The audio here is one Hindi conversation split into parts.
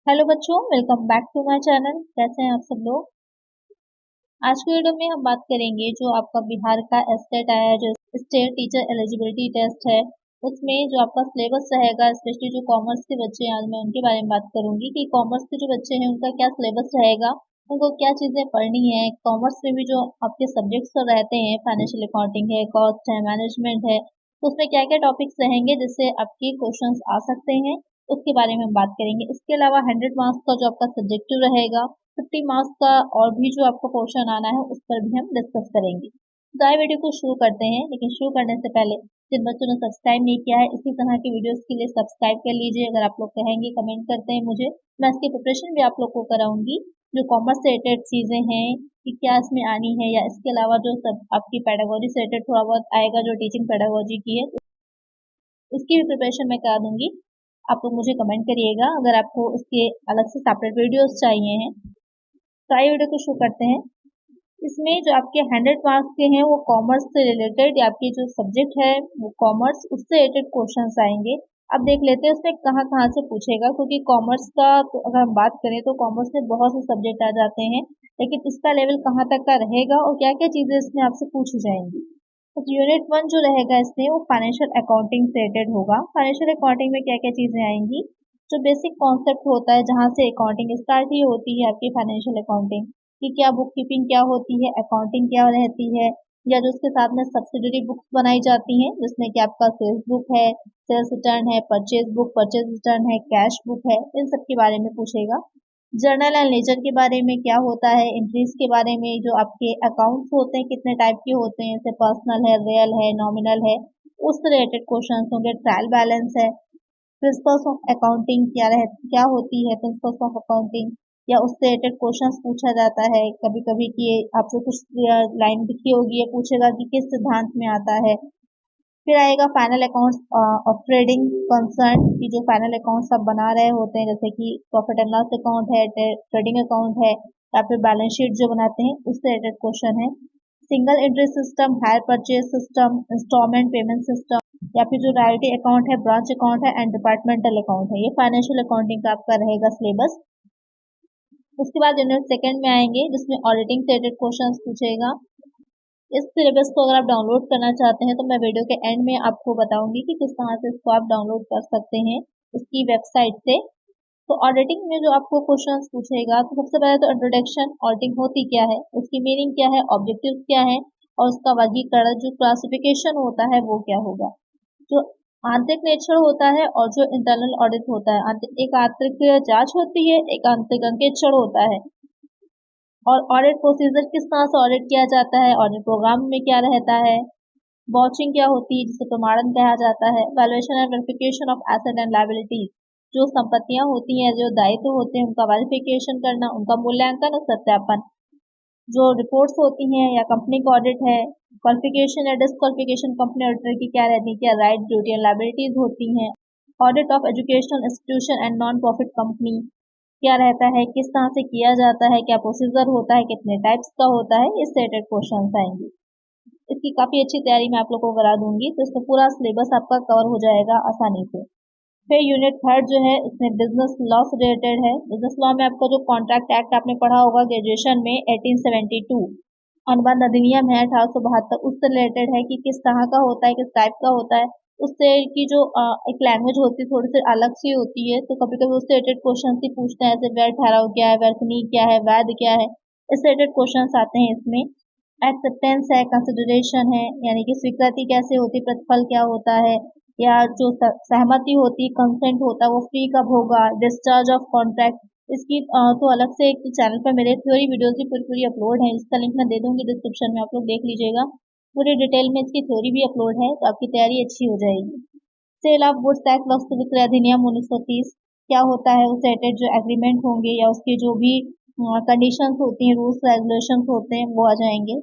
हेलो बच्चों, welcome back to my channel. कैसे हैं आप सब लोग। आज की वीडियो में हम बात करेंगे जो आपका बिहार का एस्टेट आया है, जो स्टेट टीचर एलिजिबिलिटी टेस्ट है, उसमें जो आपका सिलेबस रहेगा, स्पेशली जो कॉमर्स के बच्चे हैं, आज मैं उनके बारे में बात करूंगी कि कॉमर्स के जो बच्चे हैं उनका क्या सिलेबस रहेगा, उनको क्या चीजें पढ़नी है। कॉमर्स में भी जो आपके सब्जेक्ट्स रहते हैं, फाइनेंशियल अकाउंटिंग है, कॉस्ट है, मैनेजमेंट है, तो उसमें क्या क्या टॉपिक्स रहेंगे जिससे आपके क्वेश्चंस आ सकते हैं, उसके बारे में हम बात करेंगे। इसके अलावा 100 मार्क्स का जो आपका सब्जेक्टिव रहेगा, 50 मार्क्स का और भी जो आपको पोर्शन आना है उस पर भी हम डिस्कस करेंगे। तो आइए वीडियो को शुरू करते हैं, लेकिन शुरू करने से पहले जिन बच्चों ने सब्सक्राइब नहीं किया है, इसी तरह की वीडियोस के लिए सब्सक्राइब कर लीजिए। अगर आप लोग कहेंगे, कमेंट करते हैं मुझे, मैं इसकी प्रिपरेशन भी आप लोग को कराऊंगी। जो कॉमर्स से रिलेटेड चीजें हैं कि क्या इसमें आनी है, या इसके अलावा जो सब आपकी पेडागोजी से रिलेटेड थोड़ा बहुत आएगा, जो टीचिंग पेडागोजी की है, उसकी भी प्रिपरेशन मैं करा दूंगी। आप लोग मुझे कमेंट करिएगा अगर आपको इसके अलग से सेपरेट वीडियोस चाहिए हैं। तो आइए वीडियो को शुरू करते हैं। इसमें जो आपके 100 मार्क्स के हैं वो कॉमर्स से रिलेटेड, या आपकी जो सब्जेक्ट है वो कॉमर्स, उससे रिलेटेड क्वेश्चंस आएंगे। अब देख लेते हैं उसमें कहाँ कहाँ से पूछेगा, क्योंकि कॉमर्स का तो अगर हम बात करें तो कॉमर्स में बहुत से सब्जेक्ट आ जाते हैं, लेकिन इसका लेवल कहाँ तक का रहेगा और क्या क्या चीजें इसमें आपसे पूछी जाएंगी। तो यूनिट 1 जो रहेगा इसमें वो फाइनेंशियल अकाउंटिंग से रिलेटेड होगा। फाइनेंशियल अकाउंटिंग में क्या क्या चीजें आएंगी, जो बेसिक कॉन्सेप्ट होता है जहां से अकाउंटिंग स्टार्ट ही होती है आपकी फाइनेंशियल अकाउंटिंग, कि क्या बुक कीपिंग क्या होती है, अकाउंटिंग क्या रहती है, या जो उसके साथ में सब्सिडरी बुक्स बनाई जाती हैं जिसमें कि आपका सेल्स बुक है, सेल्स रिटर्न है, परचेज बुक, परचेज रिटर्न है, कैश बुक है, इन सब के बारे में पूछेगा। जर्नल एंड लेजर के बारे में क्या होता है, एंट्रीज के बारे में, जो आपके अकाउंट्स होते हैं कितने टाइप के होते हैं, जैसे पर्सनल है, रियल है, नॉमिनल है, उससे रिलेटेड क्वेश्चंस होंगे। ट्रायल बैलेंस है, प्रिंसिपल्स ऑफ अकाउंटिंग क्या होती है, प्रिंसिपल्स ऑफ अकाउंटिंग, या उससे रिलेटेड क्वेश्चंस पूछा जाता है कभी कभी कि आपसे कुछ लाइन दिखी होगी, ये पूछेगा कि किस सिद्धांत में आता है। फिर आएगा final accounts of trading concern, की जो फाइनल अकाउंट्स आप बना रहे होते हैं, जैसे कि प्रॉफिट एंड लॉस अकाउंट है, ट्रेडिंग अकाउंट है, या फिर बैलेंस शीट जो बनाते हैं, उससे रिलेटेड क्वेश्चन है। Single entry system, hire purchase system, instalment payment system, या फिर जो रॉयल्टी अकाउंट है, ब्रांच अकाउंट है, एंड डिपार्टमेंटल अकाउंट है, ये फाइनेंशियल अकाउंटिंग का आपका रहेगा सिलेबस। उसके बाद यूनिट 2 में आएंगे जिसमें ऑडिटिंग से रिलेटेड क्वेश्चन पूछेगा। इस सिलेबस को अगर आप डाउनलोड करना चाहते हैं तो मैं वीडियो के एंड में आपको बताऊंगी कि किस तरह से इसको आप डाउनलोड कर सकते हैं इसकी वेबसाइट से। तो ऑडिटिंग में जो आपको क्वेश्चंस पूछेगा, तो सबसे पहले तो इंट्रोडक्शन, ऑडिटिंग होती क्या है, उसकी मीनिंग क्या है, ऑब्जेक्टिव क्या है, और उसका वर्गीकरण, जो क्लासिफिकेशन होता है वो क्या होगा। जो आंतरिक निरीक्षण होता है और जो इंटरनल ऑडिट होता है, एक आंतरिक जांच होती है, एक आंतरिक अंकेक्षण होता है। और ऑडिट प्रोसीजर, किस तरह से ऑडिट किया जाता है, ऑडिट प्रोग्राम में क्या रहता है, वॉचिंग क्या होती है जिसे प्रमाणन कहा जाता है, valuation and verification of asset and liabilities, जो संपत्तियां होती हैं, जो दायित्व होते हैं, उनका वेरिफिकेशन करना, उनका मूल्यांकन और सत्यापन। जो रिपोर्ट्स होती हैं या कंपनी का ऑडिट है, क्वालिफिकेशन या डिस्क्वालिफिकेशन कंपनी ऑडिटर की क्या रहती है, क्या राइट, ड्यूटी एंड लायबिलिटीज होती हैं। Audit of educational institution and non profit company क्या रहता है, किस तरह से किया जाता है, क्या प्रोसीजर होता है, कितने टाइप्स का होता है, इस रिलेटेड क्वेश्चन आएंगे। इसकी काफी अच्छी तैयारी मैं आप लोगों को करा दूंगी, तो इसमें पूरा सिलेबस आपका कवर हो जाएगा आसानी से। फिर यूनिट 3 जो है इसमें बिजनेस लॉ से रिलेटेड है। बिजनेस लॉ में आपका जो कॉन्ट्रैक्ट एक्ट आपने पढ़ा होगा ग्रेजुएशन में, 1872 अनुबंध अधिनियम है 1872, उससे रिलेटेड है कि किस तरह का होता है, किस टाइप का होता है। उससे की जो एक लैंग्वेज होती है थोड़ी सी अलग सी होती है, तो कभी कभी उससे रिलेटेड क्वेश्चन ही पूछते हैं, जैसे व्यय ठहराव क्या है, व्यर्थनी क्या है, वैध क्या है, इस रिलेटेड क्वेश्चन आते हैं इसमें। एक्सेप्टेंस है, कंसिडरेशन है, यानी कि स्वीकृति कैसे होती, प्रतिफल क्या होता है, या जो सहमति होती, कंसेंट होता है, वो फ्री कब होगा, डिस्चार्ज ऑफ कॉन्ट्रैक्ट, इसकी तो अलग से एक चैनल पर मेरे थ्योरी वीडियोस भी पूरी पूरी अपलोड है, इसका लिंक मैं दे दूंगी डिस्क्रिप्शन में, आप लोग देख लीजिएगा। पूरी डिटेल में इसकी थ्योरी भी अपलोड है, तो आपकी तैयारी अच्छी हो जाएगी। सेल ऑफ गुड्स एक्ट, वस्तु विक्रय अधिनियम 1930 क्या होता है, उससे रिलेटेड जो एग्रीमेंट होंगे या उसके जो भी कंडीशंस होती हैं, रूल्स रेगुलेशंस होते हैं, वो आ जाएंगे।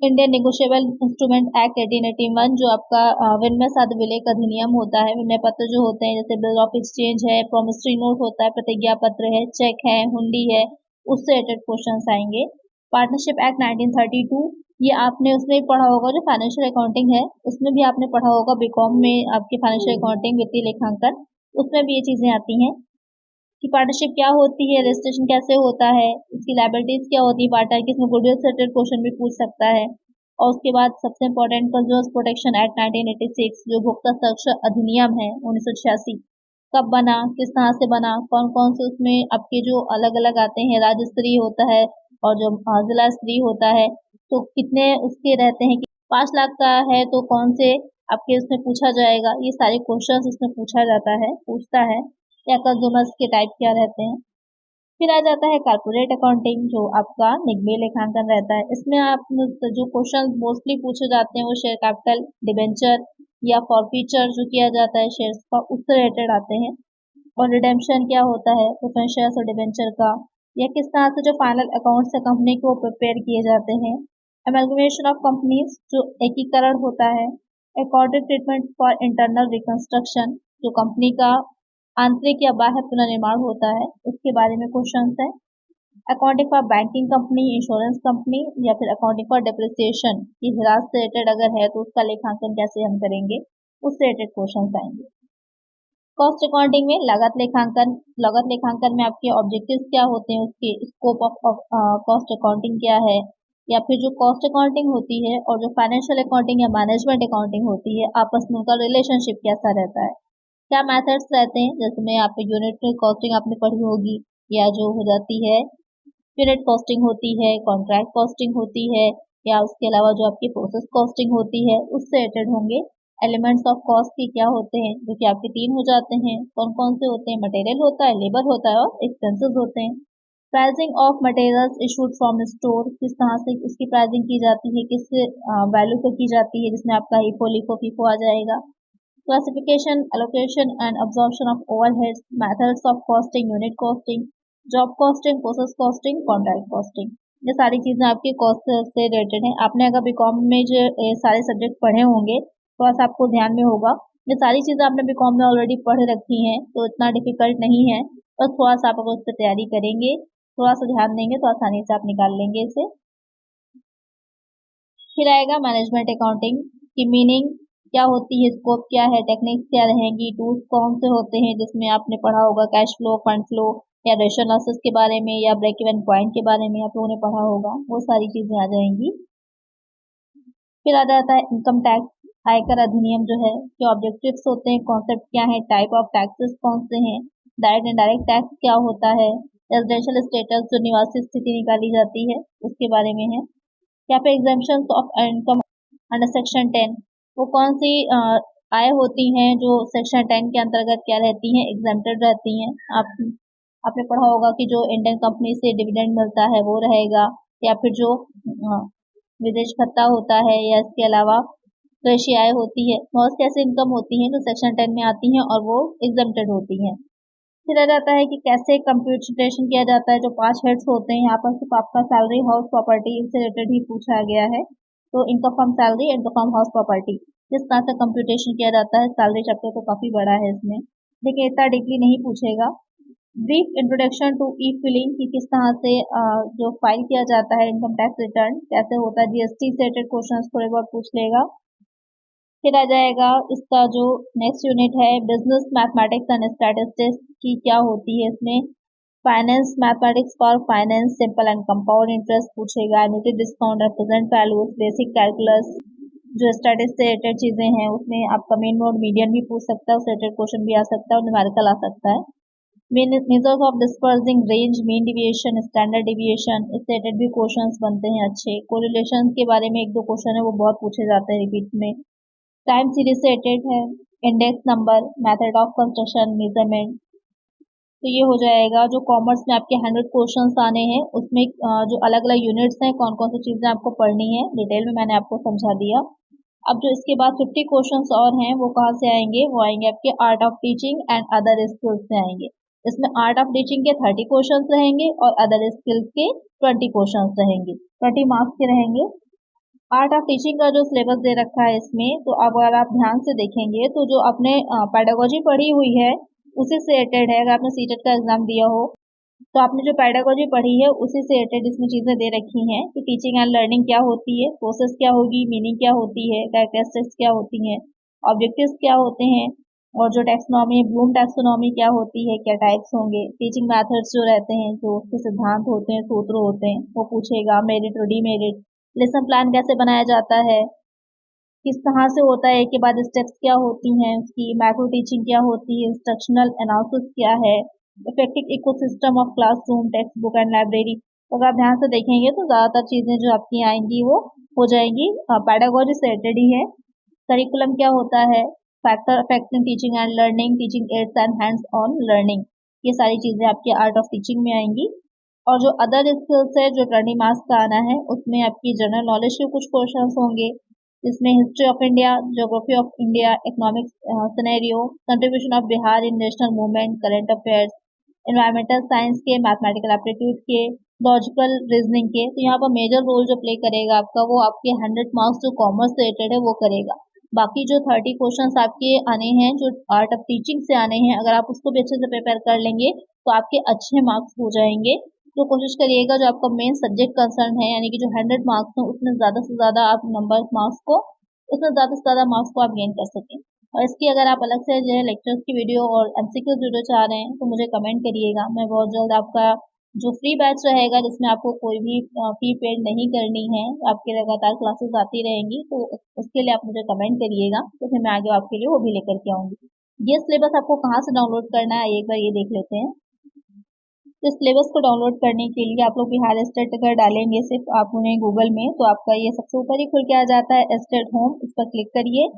इंडियन नेगोशिएबल इंस्ट्रूमेंट एक्ट 1881, जो आपका विनिमय साध्य विलेख अधिनियम होता है। विनिमय पत्र जो होते हैं, जैसे बिल ऑफ एक्सचेंज है, प्रोमिसरी नोट होता है, प्रतिज्ञा पत्र है, चेक है, हुंडी है, उससे रिलेटेड क्वेश्चंस आएंगे। पार्टनरशिप एक्ट 1932, ये आपने उसमें भी पढ़ा होगा, जो फाइनेंशियल अकाउंटिंग है उसमें भी आपने पढ़ा होगा, बीकॉम में आपके फाइनेंशियल अकाउंटिंग वित्तीय लेखांकन, उसमें भी ये चीजें आती हैं। कि पार्टनरशिप क्या होती है, रजिस्ट्रेशन कैसे होता है, इसकी लायबिलिटीज क्या होती है पार्टनर की, इसमें गुडविल से रिलेटेड क्वेश्चन भी पूछ सकता है। और उसके बाद सबसे इम्पोर्टेंट कंज्यूमर्स प्रोटेक्शन एक्ट 1986 जो उपभोक्ता संरक्षण अधिनियम है 1986 कब बना, किस तरह से बना, कौन कौन से उसमें आपके जो अलग अलग आते हैं, राज्य स्तरीय होता है और जो जिला स्तरीय होता है, तो कितने उसके रहते हैं कि 5 लाख का है तो कौन से आपके उसमें पूछा जाएगा, ये सारे क्वेश्चंस उसमें पूछा जाता है, पूछता है या कंज्यूमर्स के टाइप क्या रहते हैं। फिर आ जाता है कॉर्पोरेट अकाउंटिंग जो आपका निगमी लेखांकन रहता है। इसमें आप जो क्वेश्चन मोस्टली पूछे जाते हैं वो शेयर कैपिटल, डिबेंचर या फॉरफीचर जो किया जाता है शेयर्स का, उससे रिलेटेड आते हैं। और रिडेम्पशन क्या होता है प्रेफरेंस शेयर्स और डिबेंचर का, या किस तरह से जो फाइनल अकाउंट्स है कंपनी को प्रिपेयर किए जाते हैं। एमलगमेशन ऑफ कंपनीज जो एकीकरण होता है। According treatment for internal reconstruction जो कंपनी का आंतरिक या बाह्य पुनर्निर्माण होता है, उसके बारे में क्वेश्चन है। Accounting for banking company, insurance company या फिर अकाउंटिंग फॉर डेप्रिसिएशन की हिरासत से रिलेटेड अगर है तो उसका लेखांकन कैसे हम करेंगे, उससे रिलेटेड क्वेश्चन आएंगे। कॉस्ट अकाउंटिंग में लागत लेखांकन में आपके ऑब्जेक्टिव्स क्या होते हैं, उसके स्कोप ऑफ कॉस्ट अकाउंटिंग क्या है, या फिर जो कॉस्ट अकाउंटिंग होती है और जो फाइनेंशियल अकाउंटिंग या मैनेजमेंट अकाउंटिंग होती है आपस में उनका रिलेशनशिप कैसा रहता है, क्या मेथड्स रहते हैं, जैसे में आप यूनिट कॉस्टिंग आपने पढ़ी होगी, या जो हो जाती है यूनिट कॉस्टिंग होती है, कॉन्ट्रैक्ट कॉस्टिंग होती है, या उसके अलावा जो आपकी प्रोसेस कॉस्टिंग होती है उससे रिलेटेड होंगे। एलिमेंट्स ऑफ कॉस्ट के क्या होते हैं, जो कि आपके 3 हो जाते हैं, कौन कौन से होते हैं, मटेरियल होता है, लेबर होता है और एक्सपेंसेस होते हैं। Pricing of materials issued from store, किस तरह से उसकी प्राइसिंग की जाती है, किस वैल्यू पे की जाती है, जिसमें आपका इफो लिफो फीफो आ जाएगा। Classification, allocation and absorption of overheads, methods of costing, unit costing, job costing, process costing, contract costing, ये सारी चीजें आपकी कॉस्ट से रिलेटेड हैं। आपने अगर बीकॉम में जो ये सारे सब्जेक्ट पढ़े होंगे थोड़ा सा आपको ध्यान में होगा, ये सारी चीजें आपने बीकॉम में ऑलरेडी पढ़ रखी हैं तो इतना डिफिकल्ट नहीं है, बस थोड़ा सा आप अगर उस पर तैयारी करेंगे, थोड़ा सा ध्यान देंगे तो आसानी से आप निकाल लेंगे इसे। फिर आएगा मैनेजमेंट अकाउंटिंग की मीनिंग क्या होती है, स्कोप क्या है, टेक्निक्स क्या रहेंगी, टूल्स कौन से होते हैं, जिसमें आपने पढ़ा होगा कैश फ्लो, फंड फ्लो या रेशनल लॉसेस के बारे में या ब्रेक इवन पॉइंट के बारे में आप लोगों ने पढ़ा होगा, वो सारी चीजें आ जाएंगी। फिर आ जाता है इनकम टैक्स, आयकर अधिनियम जो है, क्या ऑब्जेक्टिव्स होते हैं, कॉन्सेप्ट क्या है, टाइप ऑफ टैक्सेस कौन से हैं, डायरेक्ट एंड डायरेक्ट टैक्स क्या होता है, रेजिडेंशियल स्टेटस जो निवासी स्थिति निकाली जाती है उसके बारे में है। क्या पे exemption of income under section 10, वो कौन सी आय होती हैं जो सेक्शन 10 के अंतर्गत क्या रहती हैं, एग्जेम्प्टेड रहती हैं। आपने पढ़ा होगा कि जो इंडियन कंपनी से डिविडेंड मिलता है वो रहेगा, या फिर जो विदेश भत्ता होता है, या इसके अलावा कृषि आय होती है, बहुत सी ऐसी इनकम होती हैं जो सेक्शन 10 में आती हैं और वो एग्जेम्प्टेड होती हैं। फिर आ जाता है कि कैसे कंप्यूटेशन किया जाता है, जो 5 हेड्स होते हैं यहाँ पर सिर्फ आपका सैलरी, हाउस प्रॉपर्टी इनसे रिलेटेड ही पूछा गया है, तो income from salary, income from house property जिस तरह से कंप्यूटेशन किया जाता है। सैलरी चैप्टर तो काफी बड़ा है इसमें, लेकिन इतना डीपली नहीं पूछेगा। Brief introduction to e filing की किस तरह से जो फाइल किया जाता है इनकम टैक्स रिटर्न कैसे होता है, जीएसटी से रिलेटेड क्वेश्चन थोड़े बहुत पूछ लेगा। फिर आ जाएगा इसका जो नेक्स्ट यूनिट है बिजनेस मैथमेटिक्स एंड स्टैटिस्टिक्स की क्या होती है, इसमें finance mathematics for finance, simple and compound interest पूछेगा, annuity discount, present values, basic calculus, जो स्टैटिस्टिक्स से रिलेटेड चीजें हैं उसमें आपका मेन नोड मीडियन भी पूछ सकता है, उससे रिलेटेड क्वेश्चन भी आ सकता है और न्यूमेरिकल आ सकता है। Measures of dispersing range, mean deviation, standard deviation, इससे रिलेटेड भी क्वेश्चंस बनते हैं अच्छे। कोरिलेशन के बारे में 1-2 क्वेश्चन है वो बहुत पूछे जाते हैं रिपीट में। टाइम सीरीज से रिलेटेड है, index number, method of construction, measurement, तो ये हो जाएगा। जो कॉमर्स में आपके 100 क्वेश्चंस आने हैं उसमें जो अलग अलग यूनिट्स हैं कौन कौन सी चीजें आपको पढ़नी है डिटेल में मैंने आपको समझा दिया। अब जो इसके बाद 50 क्वेश्चंस और हैं वो कहाँ से आएंगे, वो आएंगे आपके art of teaching and other skills से आएंगे। इसमें आर्ट ऑफ टीचिंग के 30 क्वेश्चंस रहेंगे और अदर स्किल्स के 20 क्वेश्चंस रहेंगे, 20 मार्क्स के रहेंगे। आर्ट ऑफ टीचिंग का जो सिलेबस दे रखा है इसमें, तो अब अगर आप ध्यान से देखेंगे तो जो आपने पेडागोजी पढ़ी हुई है उसी से रिलेटेड है। अगर आपने सीटेट का एग्जाम दिया हो तो आपने जो पेडागोजी पढ़ी है उसी से रिलेटेड इसमें चीजें दे रखी हैं कि टीचिंग एंड लर्निंग क्या होती है, प्रोसेस क्या होगी, मीनिंग क्या होती है, कैरेक्टरिस्टिक्स क्या होती हैं, ऑब्जेक्टिव्स क्या होते हैं, और जो टैक्सोनॉमी, ब्लूम टैक्सोनॉमी क्या होती है, क्या टाइप्स होंगे, टीचिंग मेथड्स जो रहते हैं, जो उसके सिद्धांत होते हैं, सूत्र होते हैं, वो पूछेगा। मेरिट और डीमेरिट, लेसन प्लान कैसे बनाया जाता है, किस तरह से होता है, एक के बाद स्टेप्स क्या होती हैं उसकी, मैक्रो टीचिंग क्या होती है, इंस्ट्रक्शनल एनालिसिस क्या है, effective ecosystem of classroom, text book and library. तो अगर आप ध्यान से देखेंगे तो ज़्यादातर चीज़ें जो आपकी आएंगी वो हो जाएंगी। पैडागोजी से रिलेटेड ही है। करिकुलम क्या होता है, factor affecting teaching and learning, teaching ads and hands on learning, ये सारी चीज़ें आपकी आर्ट ऑफ टीचिंग में आएंगी। और जो अदर स्किल्स है, जो 20 मार्क्स का आना है, उसमें आपकी जनरल नॉलेज के कुछ क्वेश्चंस होंगे, जिसमें history of India, geography of India, economics scenario, contribution of Bihar in national movement, current affairs, environmental science के, मैथमेटिकल एप्टीट्यूड के, लॉजिकल रीजनिंग के। तो यहाँ पर मेजर रोल जो प्ले करेगा आपका, वो आपके 100 मार्क्स जो कॉमर्स से रिलेटेड है वो करेगा। बाकी जो 30 क्वेश्चंस आपके आने हैं, जो आर्ट ऑफ टीचिंग से आने हैं, अगर आप उसको भी अच्छे से प्रिपेयर कर लेंगे तो आपके अच्छे मार्क्स हो जाएंगे। तो कोशिश करिएगा जो आपका मेन सब्जेक्ट कंसर्न है, यानी कि जो 100 मार्क्स हैं, उसमें ज़्यादा से ज़्यादा आप नंबर मार्क्स को, उसमें ज़्यादा से ज़्यादा मार्क्स को आप गेन कर सकें। और इसकी अगर आप अलग से जो है लेक्चर्स की वीडियो और एमसीक्यू वीडियो चाह रहे हैं तो मुझे कमेंट करिएगा। मैं बहुत जल्द आपका जो फ्री बैच रहेगा, जिसमें आपको कोई भी फी पेड नहीं करनी है, आपकी लगातार क्लासेस आती रहेंगी, तो उसके लिए आप मुझे कमेंट करिएगा, तो फिर मैं आगे आपके लिए वो भी लेकर के आऊँगी। ये सिलेबस आपको कहाँ से डाउनलोड करना है, एक बार ये देख लेते हैं। तो सिलेबस को डाउनलोड करने के लिए आप लोग बिहार स्टेट अगर डालेंगे सिर्फ आप उन्हें गूगल में, तो आपका ये सबसे ऊपर ही खुल के आ जाता है स्टेट होम, इस पर क्लिक करिए।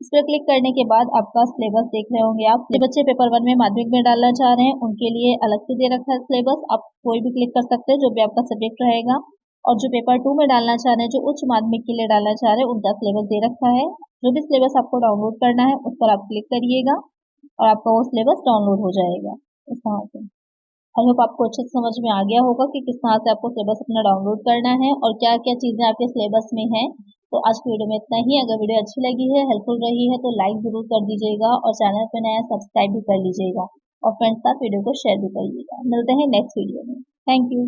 इस पर क्लिक करने के बाद आपका सिलेबस देख रहे होंगे आप। जो बच्चे पेपर 1 में माध्यमिक में डालना चाह रहे हैं उनके लिए अलग से दे रखा है सिलेबस, आप कोई भी क्लिक कर सकते हैं जो भी आपका सब्जेक्ट रहेगा। और जो पेपर 2 में डालना चाह रहे हैं, जो उच्च माध्यमिक के लिए डालना चाह रहे हैं, उनका सिलेबस दे रखा है। जो भी सिलेबस आपको डाउनलोड करना है उस पर आप क्लिक करिएगा और आपका वो सिलेबस डाउनलोड हो जाएगा इस तरह से। आई होप आपको अच्छे से समझ में आ गया होगा कि किस तरह से आपको सिलेबस अपना डाउनलोड करना है और क्या क्या चीज़ें आपके सिलेबस में हैं। तो आज की वीडियो में इतना ही। अगर वीडियो अच्छी लगी है, हेल्पफुल रही है, तो लाइक ज़रूर कर दीजिएगा और चैनल पर नया सब्सक्राइब भी कर लीजिएगा और फ्रेंड्स के साथ वीडियो को शेयर भी करिएगा। मिलते हैं नेक्स्ट वीडियो में। Thank you.